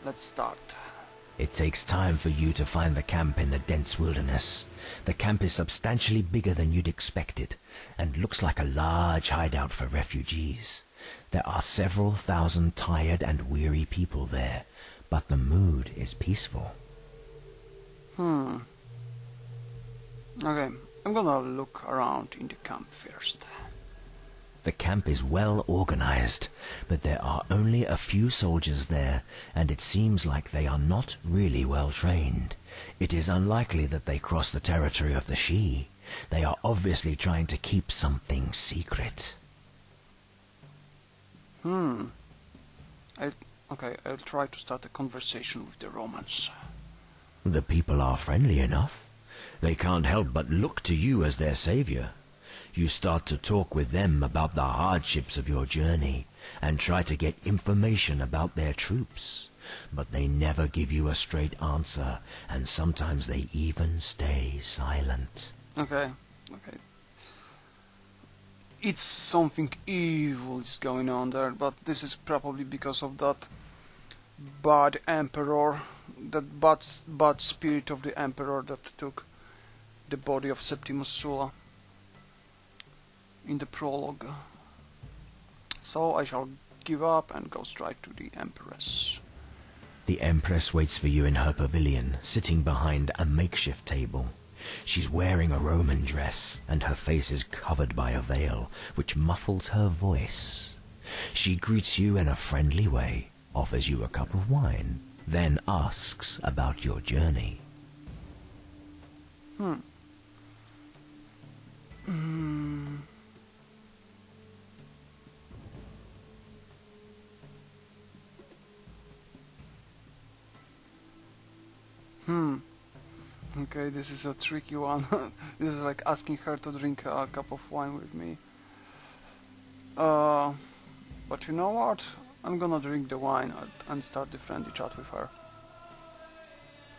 let's start. It takes time for you to find the camp in the dense wilderness. The camp is substantially bigger than you'd expected, and looks like a large hideout for refugees. There are several thousand tired and weary people there, but the mood is peaceful. Okay, I'm gonna look around in the camp first. The camp is well organized, but there are only a few soldiers there, and it seems like they are not really well trained. It is unlikely that they cross the territory of the Shi. They are obviously trying to keep something secret. I'll try to start a conversation with the Romans. The people are friendly enough. They can't help but look to you as their savior. You start to talk with them about the hardships of your journey and try to get information about their troops. But they never give you a straight answer, and sometimes they even stay silent. Okay. It's something evil is going on there, but this is probably because of that bad emperor, that bad spirit of the emperor that took the body of Septimus Sulla in the prologue. So I shall give up and go straight to the Empress. The Empress waits for you in her pavilion, sitting behind a makeshift table. She's wearing a Roman dress, and her face is covered by a veil, which muffles her voice. She greets you in a friendly way, offers you a cup of wine, then asks about your journey. Okay, this is a tricky one. This is like asking her to drink a cup of wine with me. But you know what? I'm gonna drink the wine and start the friendly chat with her.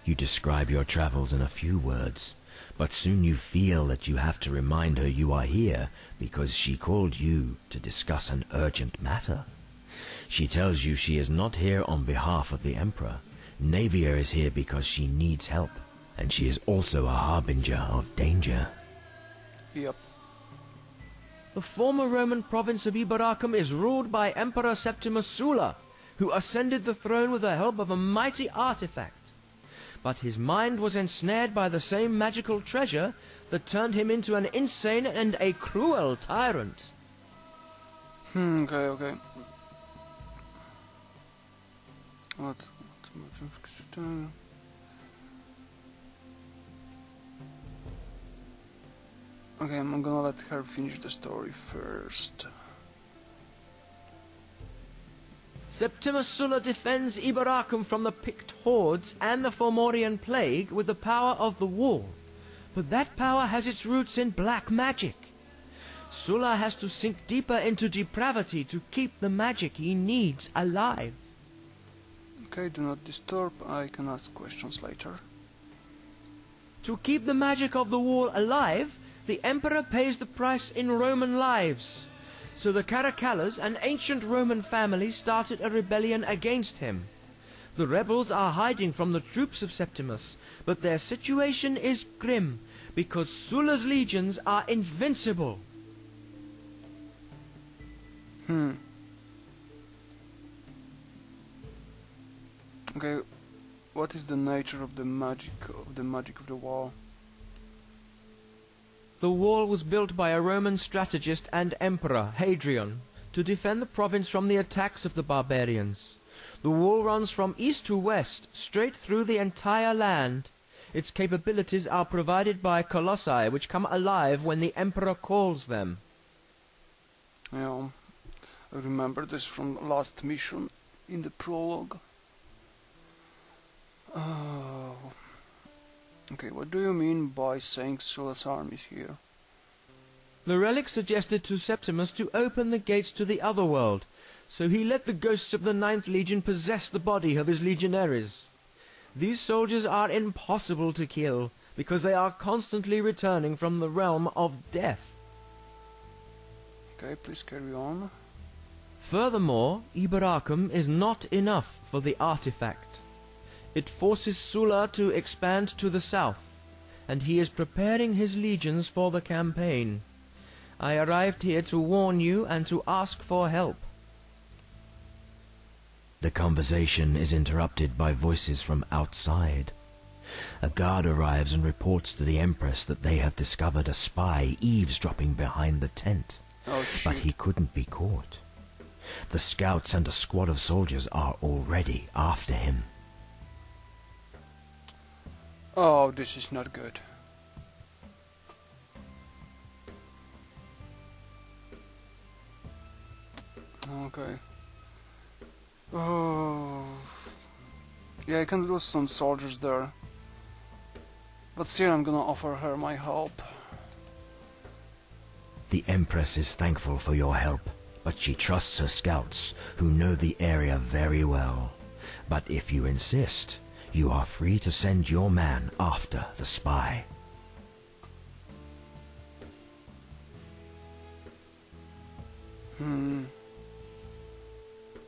You describe your travels in a few words, but soon you feel that you have to remind her you are here because she called you to discuss an urgent matter. She tells you she is not here on behalf of the Emperor. Naevia is here because she needs help, and she is also a harbinger of danger. Yep. The former Roman province of Iberacum is ruled by Emperor Septimus Sulla, who ascended the throne with the help of a mighty artifact. But his mind was ensnared by the same magical treasure that turned him into an insane and a cruel tyrant. Okay. What? Okay, I'm gonna let her finish the story first. Septimus Sulla defends Iberacum from the Pict hordes and the Fomorian plague with the power of the wall. But that power has its roots in black magic. Sulla has to sink deeper into depravity to keep the magic he needs alive. Okay, do not disturb. I can ask questions later. To keep the magic of the wall alive, the Emperor pays the price in Roman lives. So the Caracallas, an ancient Roman family, started a rebellion against him. The rebels are hiding from the troops of Septimus, but their situation is grim, because Sulla's legions are invincible. Okay, what is the nature of the magic of the wall? The wall was built by a Roman strategist and emperor, Hadrian, to defend the province from the attacks of the barbarians. The wall runs from east to west, straight through the entire land. Its capabilities are provided by colossi, which come alive when the emperor calls them. Yeah, I remember this from last mission in the prologue. Okay, what do you mean by saying Sulla's army is here? The relic suggested to Septimus to open the gates to the other world, so he let the ghosts of the 9th Legion possess the body of his legionaries. These soldiers are impossible to kill, because they are constantly returning from the realm of death. Okay, please carry on. Furthermore, Ibaracum is not enough for the artifact. It forces Sulla to expand to the south, and he is preparing his legions for the campaign. I arrived here to warn you and to ask for help. The conversation is interrupted by voices from outside. A guard arrives and reports to the Empress that they have discovered a spy eavesdropping behind the tent. Oh, But he couldn't be caught. The scouts and a squad of soldiers are already after him. Oh, this is not good. Okay. Oh. Yeah, I can lose some soldiers there. But still I'm gonna offer her my help. The Empress is thankful for your help, but she trusts her scouts, who know the area very well. But if you insist, you are free to send your man after the spy.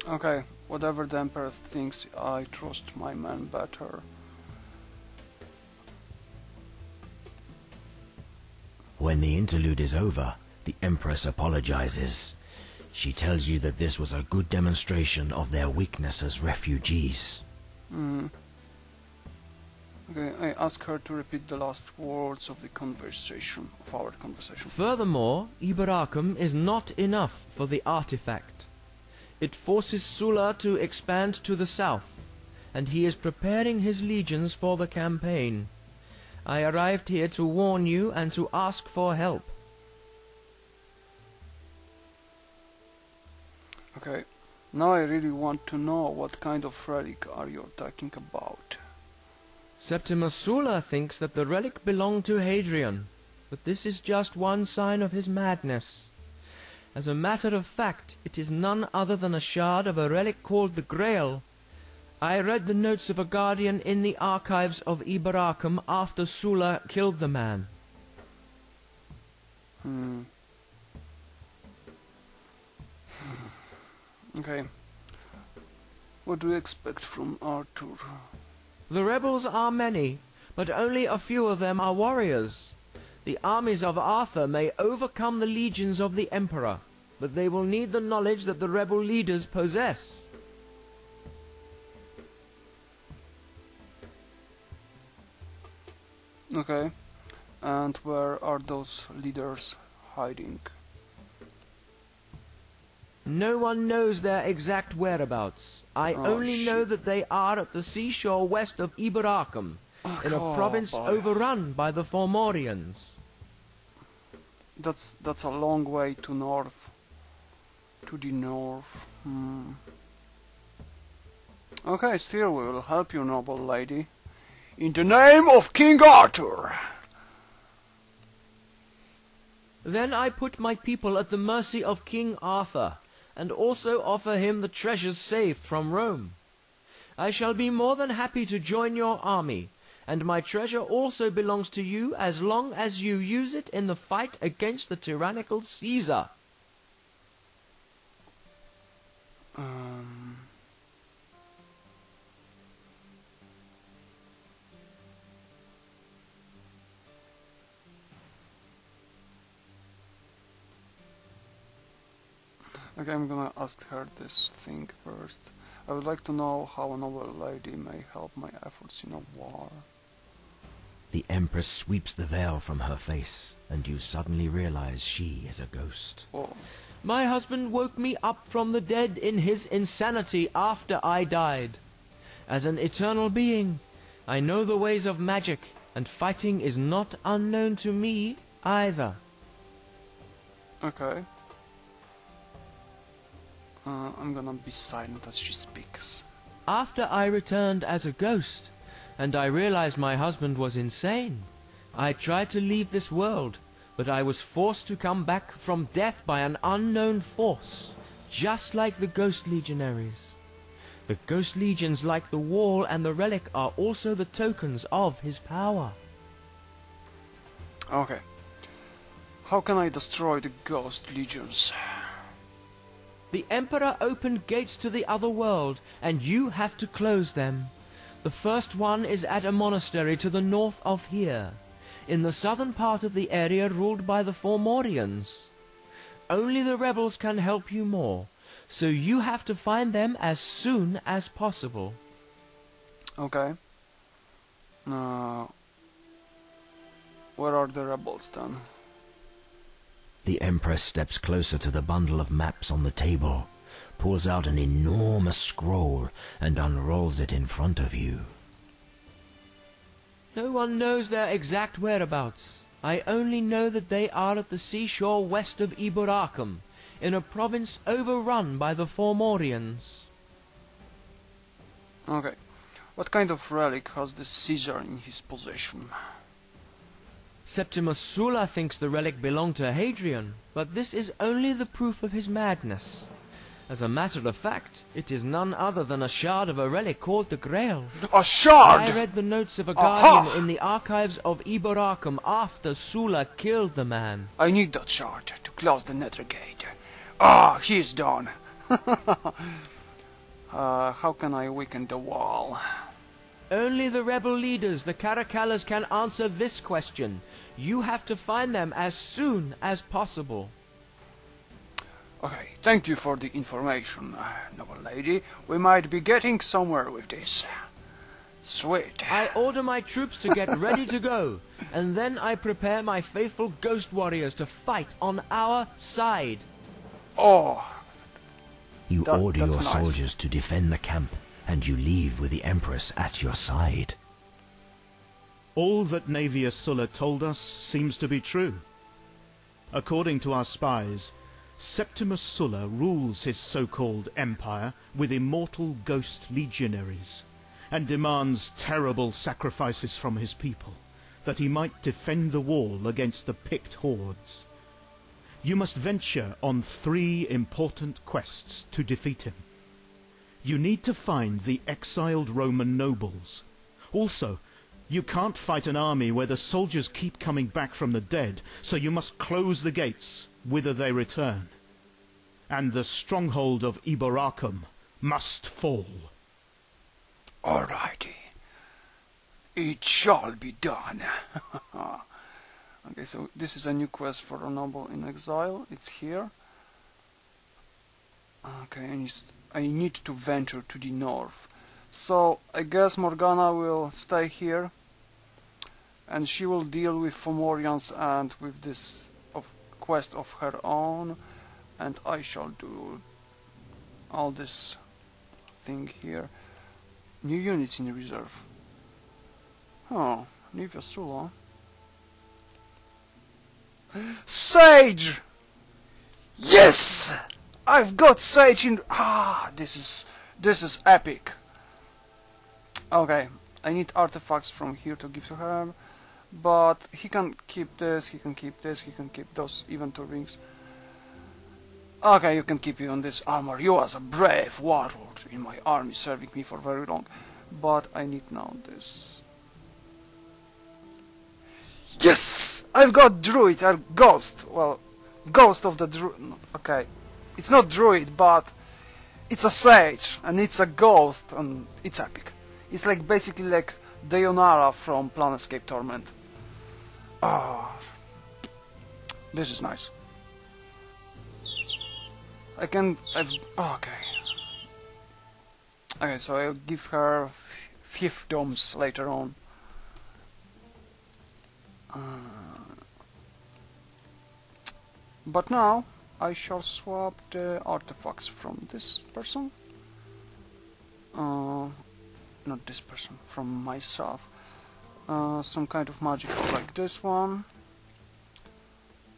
Okay, whatever the Emperor thinks, I trust my man better. When the interlude is over, the Empress apologizes. She tells you that this was a good demonstration of their weakness as refugees. Okay, I ask her to repeat the last words of the conversation, of our conversation. Furthermore, Ibaracum is not enough for the artifact. It forces Sulla to expand to the south, and he is preparing his legions for the campaign. I arrived here to warn you and to ask for help. Okay, now I really want to know what kind of relic are you talking about. Septimus Sulla thinks that the relic belonged to Hadrian, but this is just one sign of his madness. As a matter of fact, it is none other than a shard of a relic called the Grail. I read the notes of a guardian in the archives of Ibaracum after Sulla killed the man. Okay. What do you expect from Arthur? The rebels are many, but only a few of them are warriors. The armies of Arthur may overcome the legions of the Emperor, but they will need the knowledge that the rebel leaders possess. Okay. And where are those leaders hiding? No one knows their exact whereabouts. I only know that they are at the seashore west of Ibaracum, in a province overrun by the Formorians. That's a long way to north. To the north. Okay, still we will help you, noble lady. In the name of King Arthur! Then I put my people at the mercy of King Arthur, and also offer him the treasures saved from Rome. I shall be more than happy to join your army, and my treasure also belongs to you as long as you use it in the fight against the tyrannical Caesar. Okay, I'm gonna ask her this thing first. I would like to know how a noble lady may help my efforts in a war. The Empress sweeps the veil from her face, and you suddenly realize she is a ghost. Oh. My husband woke me up from the dead in his insanity after I died. As an eternal being, I know the ways of magic, and fighting is not unknown to me either. Okay. I'm gonna be silent as she speaks. After I returned as a ghost, and I realized my husband was insane, I tried to leave this world, but I was forced to come back from death by an unknown force, just like the Ghost Legionaries. The Ghost Legions, like the Wall and the Relic, are also the tokens of his power. Okay. How can I destroy the Ghost Legions? The Emperor opened gates to the other world, and you have to close them. The first one is at a monastery to the north of here, in the southern part of the area ruled by the Formorians. Only the rebels can help you more, so you have to find them as soon as possible. Okay. Where are the rebels then? The Empress steps closer to the bundle of maps on the table, pulls out an enormous scroll, and unrolls it in front of you. No one knows their exact whereabouts. I only know that they are at the seashore west of Iboracum, in a province overrun by the Formorians. Okay. What kind of relic has the Caesar in his possession? Septimus Sulla thinks the relic belonged to Hadrian, but this is only the proof of his madness. As a matter of fact, it is none other than a shard of a relic called the Grail. A shard! I read the notes of a guardian in the archives of Iboracum after Sulla killed the man. I need that shard to close the nether gate. Ah, he is done. How can I weaken the wall? Only the rebel leaders, the Caracalas, can answer this question. You have to find them as soon as possible. Okay, thank you for the information, noble lady. We might be getting somewhere with this. Sweet. I order my troops to get ready to go, and then I prepare my faithful ghost warriors to fight on our side. Oh, You order your that's nice. soldiers to defend the camp, and you leave with the Empress at your side. All that Naevia Sulla told us seems to be true. According to our spies, Septimus Sulla rules his so-called empire with immortal ghost legionaries, and demands terrible sacrifices from his people, that he might defend the wall against the picked hordes. You must venture on 3 important quests to defeat him. You need to find the exiled Roman nobles. Also, you can't fight an army where the soldiers keep coming back from the dead, so you must close the gates whither they return. And the stronghold of Iboracum must fall. alrighty. It shall be done. Okay, so this is a new quest for a noble in exile. It's here. Okay, and I need to venture to the north. So I guess Morgana will stay here, and she will deal with Fomorians and with this quest of her own, and I shall do all this thing here. New units in reserve. Oh, Naevia Sulla. Sage! Yes! I've got Sage in... this is epic. Okay, I need artifacts from here to give to her, but he can keep this, he can keep this, he can keep those even 2 rings. Okay, you can keep you on this armor. You was a brave warlord in my army, serving me for very long. But I need now this. Yes! I've got druid, or ghost. Well, ghost of the druid. Okay, it's not druid, but it's a sage, and it's a ghost, and it's epic. It's like basically like Deonara from Planescape Torment. This is nice. Okay. Okay, so I'll give her fiefdoms later on. But now I shall swap the artifacts from this person. Not this person, from myself. Some kind of magic like this one.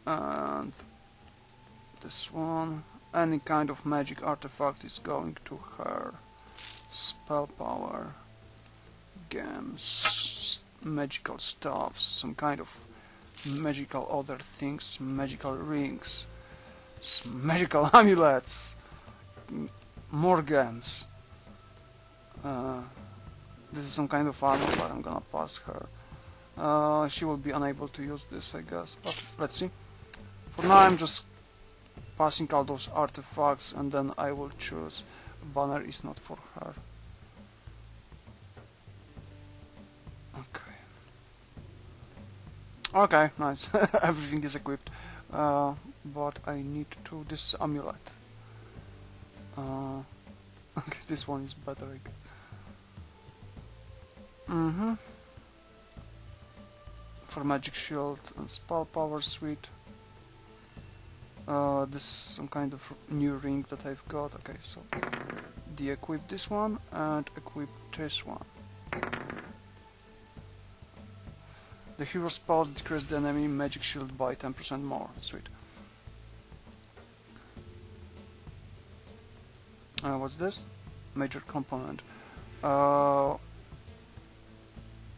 And this one. Any kind of magic artifact is going to her. Spell power, gems, magical stuffs, some kind of magical other things, magical rings, magical amulets, more gems. This is some kind of armor, but I'm gonna pass her. She will be unable to use this, I guess, but let's see. For now I'm just passing all those artifacts, and then I will choose. Banner is not for her. Okay. Okay, nice. Everything is equipped. But I need to this amulet. Okay, this one is better. For magic shield and spell power suite. This is some kind of new ring that I've got. Okay, so de-equip this one and equip this one. The hero spells decrease the enemy magic shield by 10% more. Sweet. What's this? Major component. Hold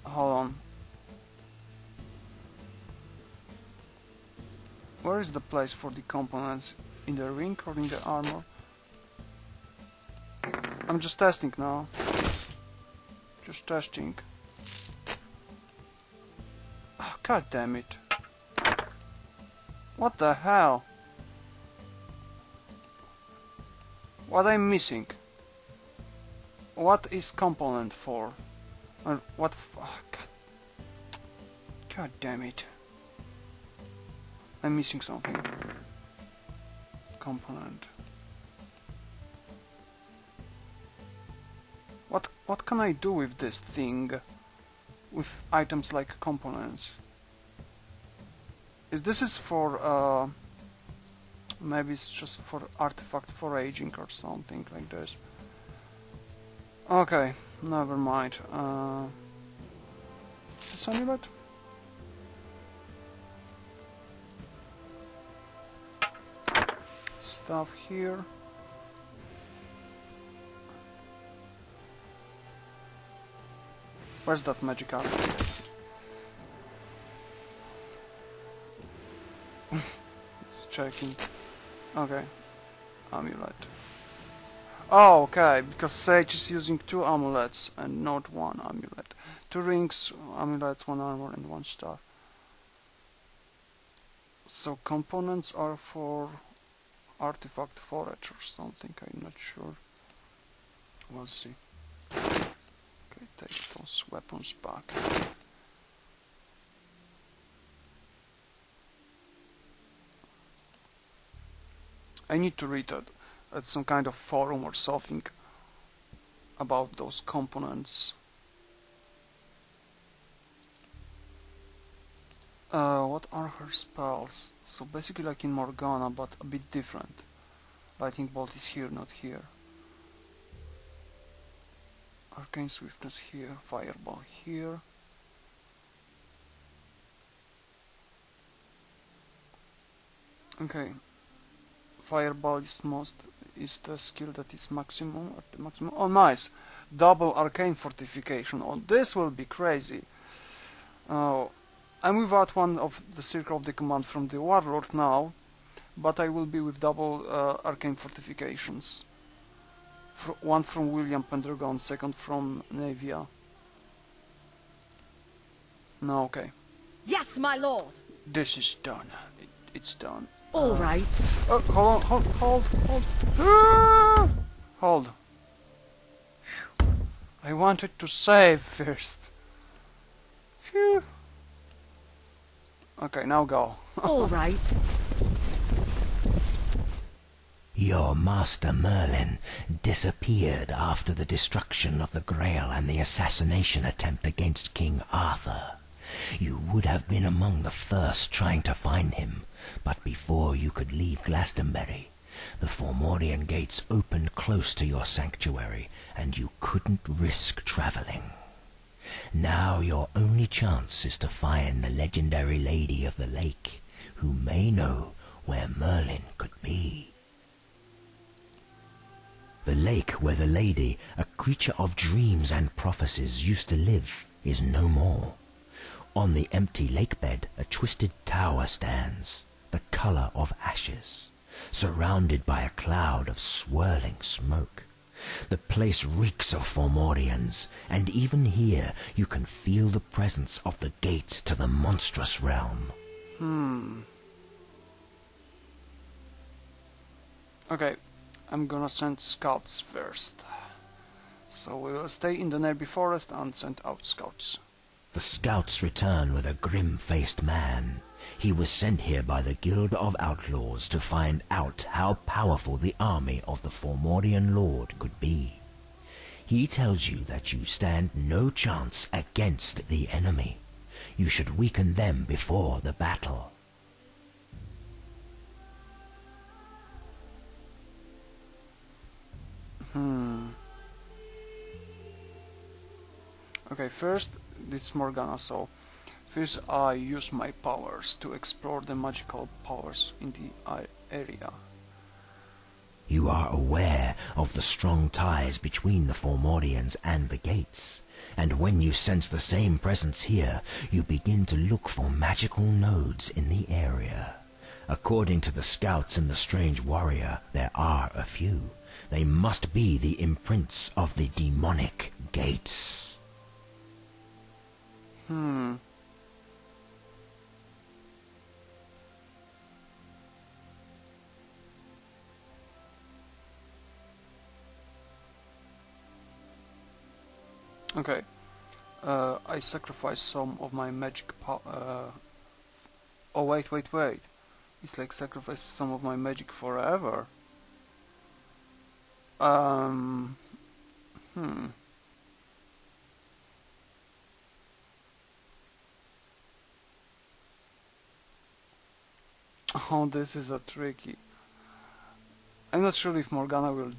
on. Where is the place for the components? In the ring or in the armor? I'm just testing now. Just testing. Oh, God damn it. What the hell? What I'm missing? What is component for? What? Oh, God damn it! I'm missing something. Component. What can I do with this thing? With items like components? This is for maybe it's just for artifact foraging or something like this. Okay, never mind. This amulet? Stuff here. Where's that magic artifact? It's checking. Okay. Amulet. Oh, okay, because Sage is using 2 amulets and not 1 amulet. 2 rings, amulets, 1 armor and 1 staff. So components are for artifact forage or something, I'm not sure. We'll see. Okay, take those weapons back. I need to read at some kind of forum or something about those components. What are her spells? So basically like in Morgana, but a bit different. Lightning Bolt is here, not here. Arcane Swiftness here, Fireball here. Okay. Fireball is the skill that is maximum at the maximum. Oh, nice! Double arcane fortification. Oh, this will be crazy. I'm without one of the Circle of the Command from the Warlord now, but I will be with double arcane fortifications. One from William Pendragon, second from Naevia. No, okay. Yes, my lord. This is done. It's done. All right. Oh, hold. Ah! Hold. Phew. I wanted to save first. Phew. Okay, now go. All right. Your master Merlin disappeared after the destruction of the Grail and the assassination attempt against King Arthur. You would have been among the first trying to find him, but before you could leave Glastonbury, the Fomorian gates opened close to your sanctuary, and you couldn't risk travelling. Now your only chance is to find the legendary Lady of the Lake, who may know where Merlin could be. The lake where the lady, a creature of dreams and prophecies, used to live, is no more. On the empty lake bed a twisted tower stands, the colour of ashes, surrounded by a cloud of swirling smoke. The place reeks of Fomorians, and even here you can feel the presence of the gate to the monstrous realm. Okay, I'm gonna send scouts first. So we will stay in the nearby forest and send out scouts. The scouts return with a grim-faced man. He was sent here by the Guild of Outlaws to find out how powerful the army of the Fomorian Lord could be. He tells you that you stand no chance against the enemy. You should weaken them before the battle. Okay, first it's Morgana, so first I use my powers to explore the magical powers in the area. You are aware of the strong ties between the Fomorians and the gates, and when you sense the same presence here, you begin to look for magical nodes in the area. According to the scouts and the strange warrior, there are a few. They must be the imprints of the demonic gates. Okay, I sacrifice some of my magic oh wait. It's like sacrifice some of my magic forever. Oh, this is a tricky. I'm not sure if Morgana will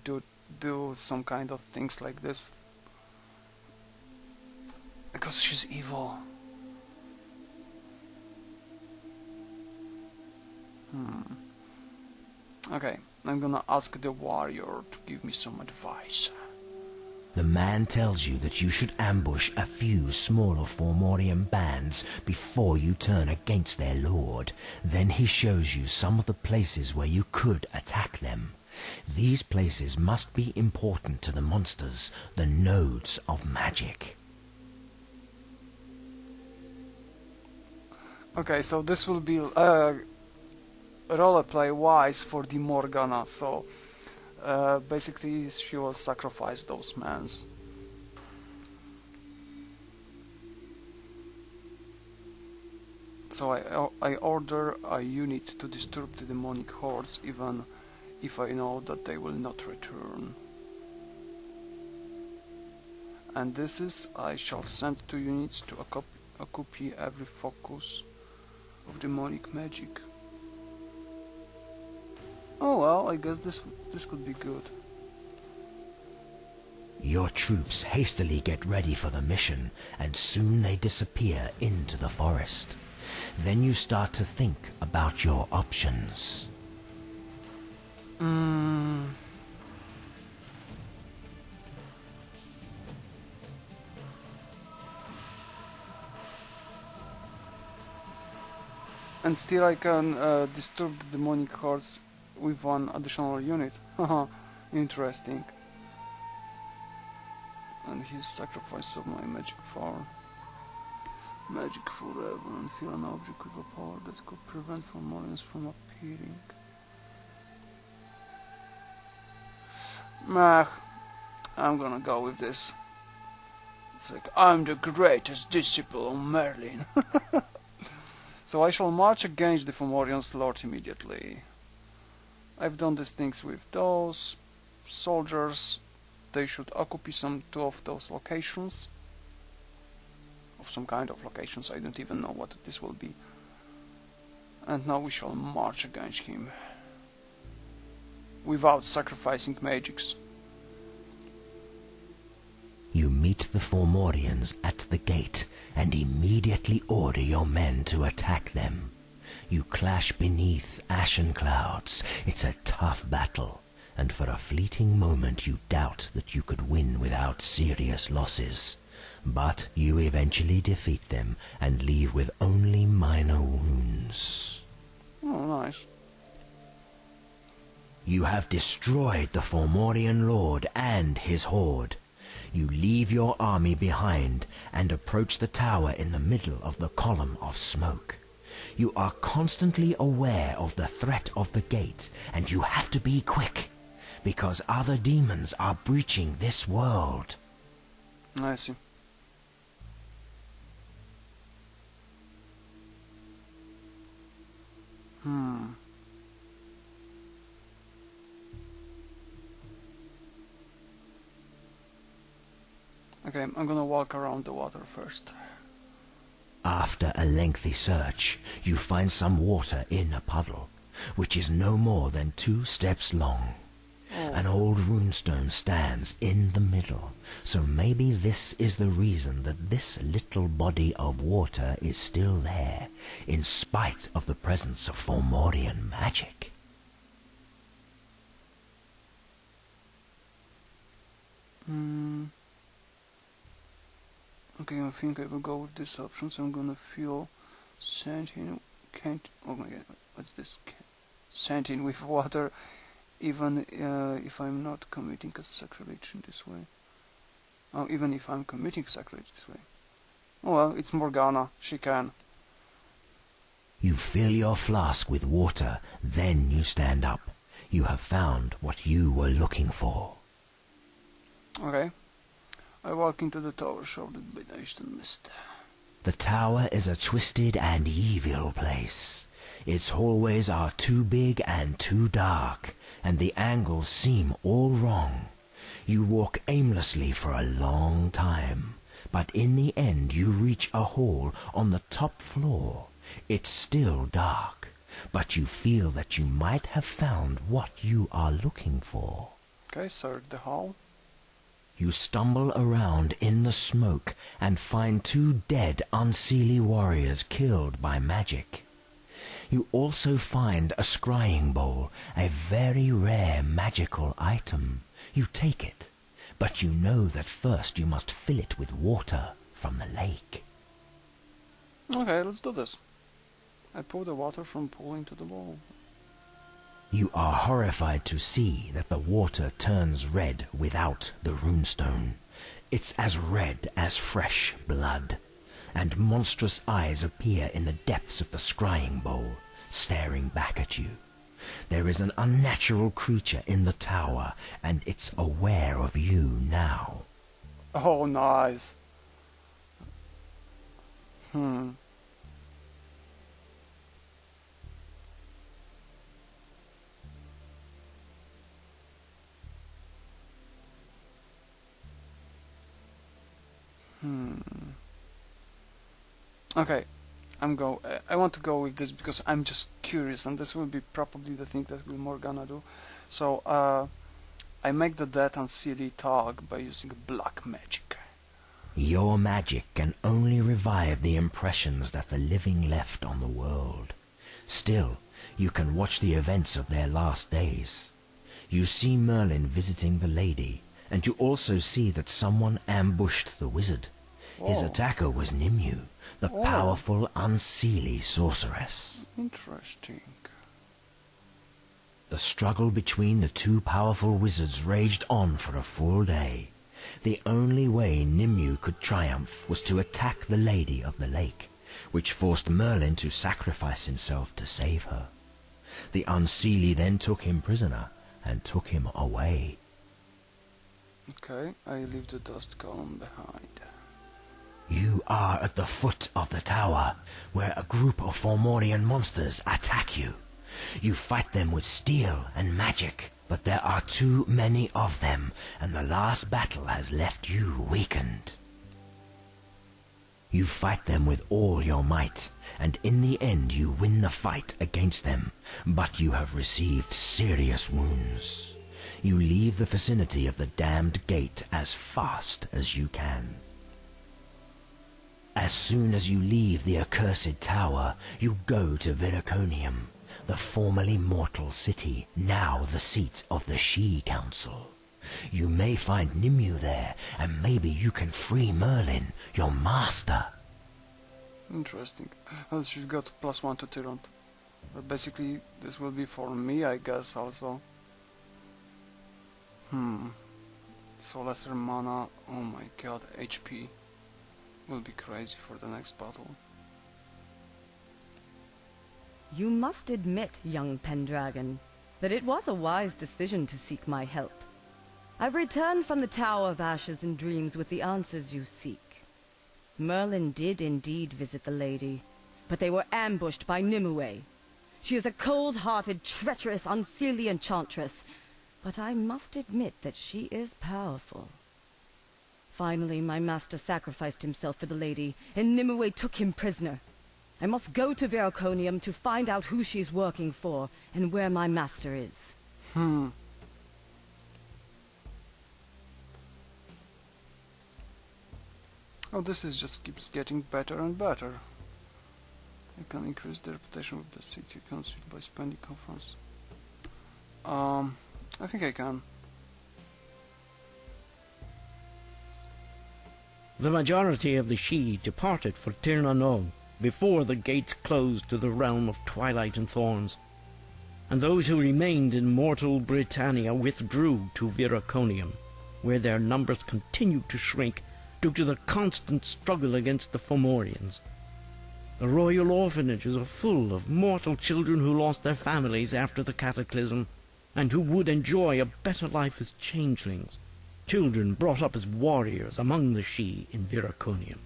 do some kind of things like this. Because she's evil. Okay, I'm gonna ask the warrior to give me some advice. The man tells you that you should ambush a few smaller Fomorian bands before you turn against their lord. Then he shows you some of the places where you could attack them. These places must be important to the monsters, the nodes of magic. Okay, so this will be roleplay wise for the Morgana, so basically she will sacrifice those mans. So I order a unit to disturb the demonic hordes even if I know that they will not return. And this is, I shall send 2 units to occupy every focus of demonic magic. Oh well, I guess this could be good. Your troops hastily get ready for the mission, and soon they disappear into the forest. Then you start to think about your options. And still I can disturb the demonic hordes with 1 additional unit. Haha, interesting. And his sacrifice of my magic farm. Magic forever, and feel an object with a power that could prevent Fomorians from appearing. Meh, I'm gonna go with this. It's like, I'm the greatest disciple of Merlin. So I shall march against the Fomorians' lord immediately. I've done these things with those soldiers. They should occupy 2 of those locations. Of some kind of locations, I don't even know what this will be. And now we shall march against him. Without sacrificing magics. You meet the Fomorians at the gate and immediately order your men to attack them. You clash beneath ashen clouds. It's a tough battle, and for a fleeting moment you doubt that you could win without serious losses. But you eventually defeat them and leave with only minor wounds. Oh, nice. You have destroyed the Fomorian Lord and his horde. You leave your army behind and approach the tower in the middle of the column of smoke. You are constantly aware of the threat of the gate, and you have to be quick, because other demons are breaching this world. I see. Okay, I'm gonna walk around the water first. After a lengthy search, you find some water in a puddle, which is no more than 2 steps long. An old runestone stands in the middle, so maybe this is the reason that this little body of water is still there, in spite of the presence of Fomorian magic. Okay, I think I will go with this option, so I'm gonna fill Santin, can't, oh my god, what's this? Santin with water, even if I'm not committing a sacrilege in this way. Oh, even if I'm committing sacrilege this way. Oh well, it's Morgana, she can. You fill your flask with water, then you stand up. You have found what you were looking for. Okay. I walk into the tower shrouded by the eastern mist. The tower is a twisted and evil place. Its hallways are too big and too dark, and the angles seem all wrong. You walk aimlessly for a long time, but in the end you reach a hall on the top floor. It's still dark, but you feel that you might have found what you are looking for. Okay, search the hall. You stumble around in the smoke and find 2 dead Unseelie warriors killed by magic. You also find a scrying bowl, a very rare magical item. You take it, but you know that first you must fill it with water from the lake. Okay, let's do this. I pour the water from pool into the bowl. You are horrified to see that the water turns red without the runestone. It's as red as fresh blood, and monstrous eyes appear in the depths of the scrying bowl, staring back at you. There is an unnatural creature in the tower, and it's aware of you now. Oh, nice. Okay, I want to go with this because I'm just curious, and this will be probably the thing that will Morgana do. So, I make the dead Unseelie talk by using black magic. Your magic can only revive the impressions that the living left on the world. Still, you can watch the events of their last days. You see Merlin visiting the lady, and you also see that someone ambushed the wizard. His attacker was Nimue, the powerful Unseelie sorceress. Interesting. The struggle between the 2 powerful wizards raged on for a full day. The only way Nimue could triumph was to attack the Lady of the Lake, which forced Merlin to sacrifice himself to save her. The Unseelie then took him prisoner and took him away. Okay, I leave the dust column behind. You are at the foot of the tower, where a group of Fomorian monsters attack you. You fight them with steel and magic, but there are too many of them, and the last battle has left you weakened. You fight them with all your might, and in the end you win the fight against them, but you have received serious wounds. You leave the vicinity of the damned gate as fast as you can. As soon as you leave the accursed tower, you go to Viraconium, the formerly mortal city, now the seat of the She-Council. You may find Nimue there, and maybe you can free Merlin, your master. Interesting. Well, she's got +1 to Tyrant. But basically, this will be for me, I guess, also. So lesser mana, oh my god, HP will be crazy for the next battle. You must admit, young Pendragon, that it was a wise decision to seek my help. I've returned from the Tower of Ashes and Dreams with the answers you seek. Merlin did indeed visit the lady, but they were ambushed by Nimue. She is a cold-hearted, treacherous, unseelie enchantress, but I must admit that she is powerful. Finally, my master sacrificed himself for the lady, and Nimue took him prisoner. I must go to Veraconium to find out who she's working for, and where my master is. Oh, this is just keeps getting better and better. I can increase the reputation with the city council by spending conference. I think I can. The majority of the Sidhe departed for Tir na Nog before the gates closed to the realm of Twilight and Thorns, and those who remained in mortal Britannia withdrew to Veraconium, where their numbers continued to shrink due to the constant struggle against the Fomorians. The royal orphanages are full of mortal children who lost their families after the cataclysm, and who would enjoy a better life as changelings, children brought up as warriors among the Sidhe in Veraconium.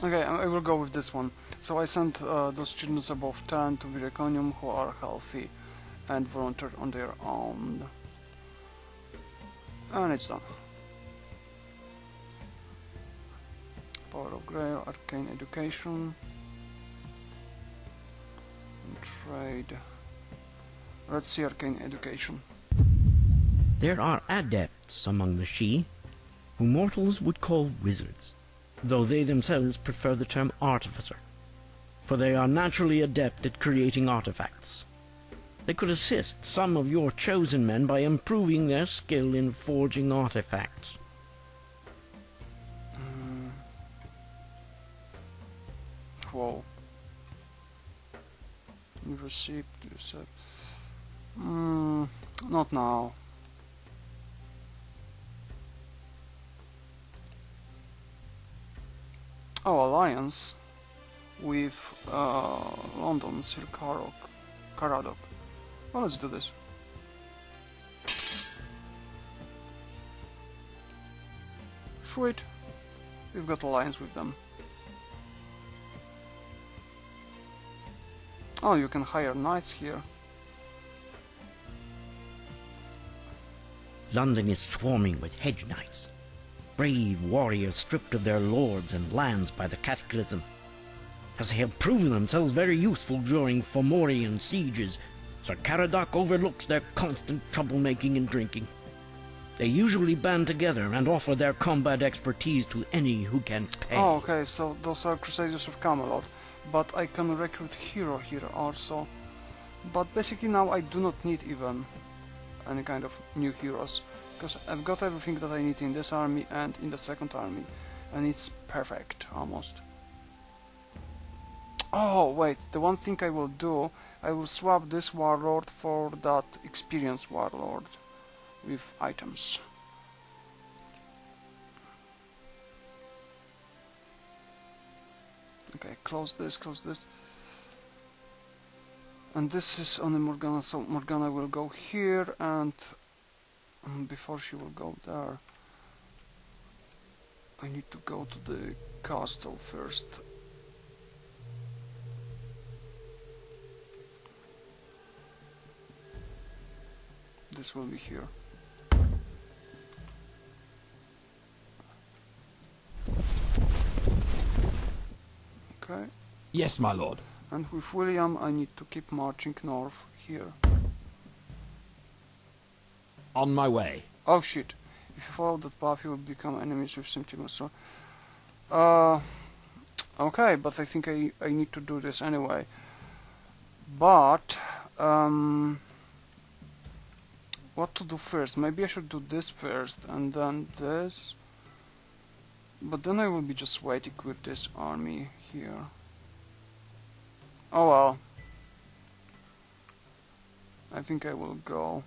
Okay, I will go with this one. So I sent those children above 10 to Veraconium who are healthy and volunteered on their own. And it's done. Power of Grail, Arcane Education, and Trade. Let's see Arcane Education. There are adepts among the Sidhe, who mortals would call wizards, though they themselves prefer the term artificer, for they are naturally adept at creating artifacts. They could assist some of your chosen men by improving their skill in forging artifacts. Whoa. You received, you said. Not now. Oh, alliance with London, Sir Caradoc. Well, let's do this. Sweet. We've got alliance with them. Oh, you can hire knights here. London is swarming with hedge knights, brave warriors stripped of their lords and lands by the cataclysm, as they have proven themselves very useful during Fomorian sieges. Sir Caradoc overlooks their constant troublemaking and drinking. They usually band together and offer their combat expertise to any who can pay. Oh, okay, so those are Crusaders of Camelot, but I can recruit hero here also. But basically now I do not need even any kind of new heroes, because I've got everything that I need in this army and in the second army, and it's perfect, almost. Oh, wait, the one thing I will do, I will swap this warlord for that experienced warlord with items. Okay, close this, and this is only Morgana, so Morgana will go here, and before she will go there, I need to go to the castle first. This will be here. Okay. Yes, my lord. And with William, I need to keep marching north here. On my way. Oh shit! If you follow that path, you will become enemies with symptoms. So, okay, but I think I need to do this anyway. But what to do first? Maybe I should do this first, and then this, But then I will be just waiting with this army here. Oh well. I think I will go.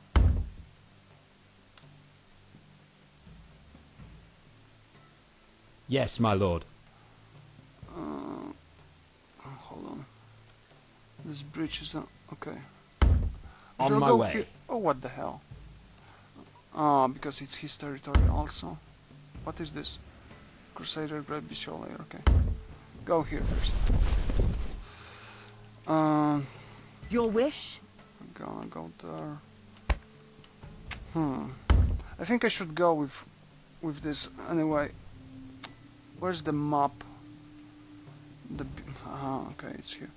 Yes, my lord. Hold on. This bridge is okay. On Shall I my go way. here? Oh, what the hell? Ah, because it's his territory also. What is this? Crusader Great Bestial Lair, okay. Go here first. Your wish? We're gonna go there. I think I should go with this anyway. Where's the map? Okay, it's here.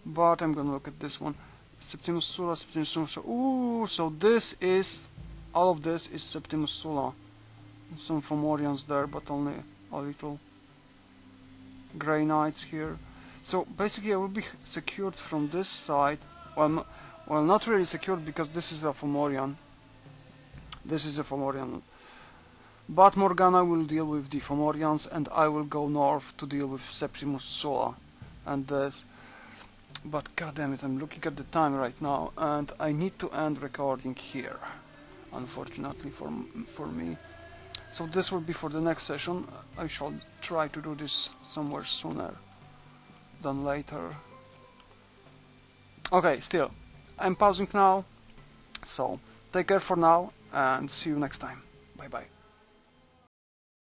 But I'm gonna look at this one. Septimus Sulla, Septimus Sulla. Ooh, so this is... all of this is Septimus Sulla. Some Fomorians there, but only a little. Grey Knights here. So basically I will be secured from this side. Well, not really secured because this is a Fomorian. This is a Fomorian. But Morgana will deal with the Fomorians and I will go north to deal with Septimus Sulla. And this... But goddammit, I'm looking at the time right now and I need to end recording here. Unfortunately for me. So this will be for the next session. I shall try to do this somewhere sooner than later. Okay, still, I'm pausing now. So, take care for now and see you next time. Bye bye.